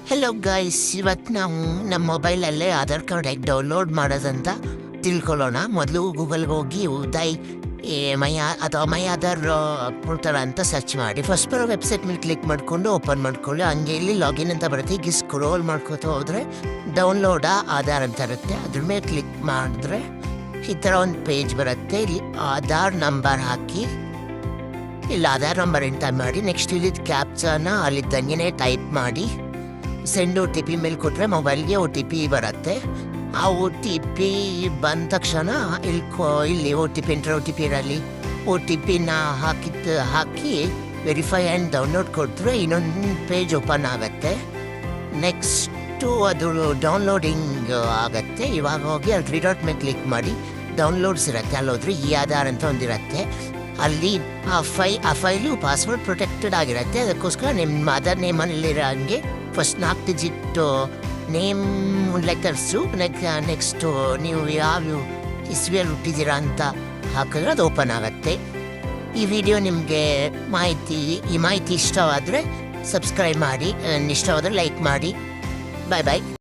Hello guys, ಇವತ್ತು ನಾವು ನಮ್ಮ ಮೊಬೈಲಲ್ಲೇ ಆಧಾರ್ ಕಾರ್ಡ್ ಹೇಗೆ ಡೌನ್ಲೋಡ್ ಮಾಡೋದಂತ ತಿಳ್ಕೊಳ್ಳೋಣ. ಮೊದಲು ಗೂಗಲ್ಗೆ ಹೋಗಿ ಉದಯ್ ಮೈ ಆಧಾರ್ ಪೋರ್ಟಲ್ ಅಂತ ಸರ್ಚ್ ಮಾಡಿ ಫಸ್ಟ್ ಬರೋ ವೆಬ್ಸೈಟ್ ಮೇಲೆ ಕ್ಲಿಕ್ ಮಾಡಿಕೊಂಡು ಓಪನ್ ಮಾಡ್ಕೊಳ್ಳಿ. ಹಂಗೆ ಇಲ್ಲಿ ಲಾಗಿನ್ ಅಂತ ಬರುತ್ತೆ. ಈಗ ಸ್ಕ್ರೋಲ್ ಮಾಡ್ಕೋತಾ ಹೋದರೆ ಡೌನ್ಲೋಡ್ ಆಧಾರ್ ಅಂತ ಇರುತ್ತೆ. ಅದ್ರ ಮೇಲೆ ಕ್ಲಿಕ್ ಮಾಡಿದ್ರೆ ಈ ಥರ ಒಂದು ಪೇಜ್ ಬರುತ್ತೆ. ಇಲ್ಲಿ ಆಧಾರ್ ನಂಬರ್ ಹಾಕಿ ಇಲ್ಲಿ ಆಧಾರ್ ನಂಬರ್ ಎಂಟರ್ ಮಾಡಿ, ನೆಕ್ಸ್ಟ್ ಇಲ್ಲಿ ಕ್ಯಾಪ್ಚರ್ನ ಅಲ್ಲಿದ್ದಂಗೆ ಟೈಪ್ ಮಾಡಿ ಸೆಂಡ್ OTP ಮೇಲೆ ಕೊಟ್ಟರೆ ಮೊಬೈಲ್ಗೆ OTP ಬರುತ್ತೆ. ಆ OTP ಬಂದ ತಕ್ಷಣ ಇಲ್ಲಿ OTP ಇರಲಿ, OTPನ ಹಾಕಿ ವೆರಿಫೈ ಆ್ಯಂಡ್ ಡೌನ್ಲೋಡ್ ಕೊಟ್ಟರೆ ಇನ್ನೊಂದು ಪೇಜ್ ಓಪನ್ ಆಗುತ್ತೆ. ನೆಕ್ಸ್ಟು ಅದು ಡೌನ್ಲೋಡಿಂಗ್ ಆಗುತ್ತೆ. ಇವಾಗ ಹೋಗಿ ಅಲ್ಲಿ 3 ಡಾಟ್ ಮೇಲೆ ಕ್ಲಿಕ್ ಮಾಡಿ ಡೌನ್ಲೋಡ್ಸ್ ಇರುತ್ತೆ. ಅಲ್ಲಿ ಹೋದ್ರೆ ಈ ಆಧಾರ್ ಅಂತ ಒಂದಿರುತ್ತೆ. ಅಲ್ಲಿ ಆ ಫೈಲು ಪಾಸ್ವರ್ಡ್ ಪ್ರೊಟೆಕ್ಟೆಡ್ ಆಗಿರುತ್ತೆ. ಅದಕ್ಕೋಸ್ಕರ ನಿಮ್ಮ ಆಧಾರ್ ನೇಮಲ್ಲಿರೋ ಹಂಗೆ first 4 digit name letters, next ನೀವು ಯಾವ ಇಸ್ವಿಯಲ್ಲಿ ಹುಟ್ಟಿದ್ದೀರಾ ಅಂತ ಹಾಕಿದ್ರೆ ಅದು ಓಪನ್ ಆಗುತ್ತೆ. ಈ ವಿಡಿಯೋ ನಿಮಗೆ ಮಾಹಿತಿ ಇಷ್ಟವಾದರೆ ಸಬ್ಸ್ಕ್ರೈಬ್ ಮಾಡಿ, ಇಷ್ಟವಾದರೆ ಲೈಕ್ ಮಾಡಿ. ಬಾಯ್ ಬಾಯ್.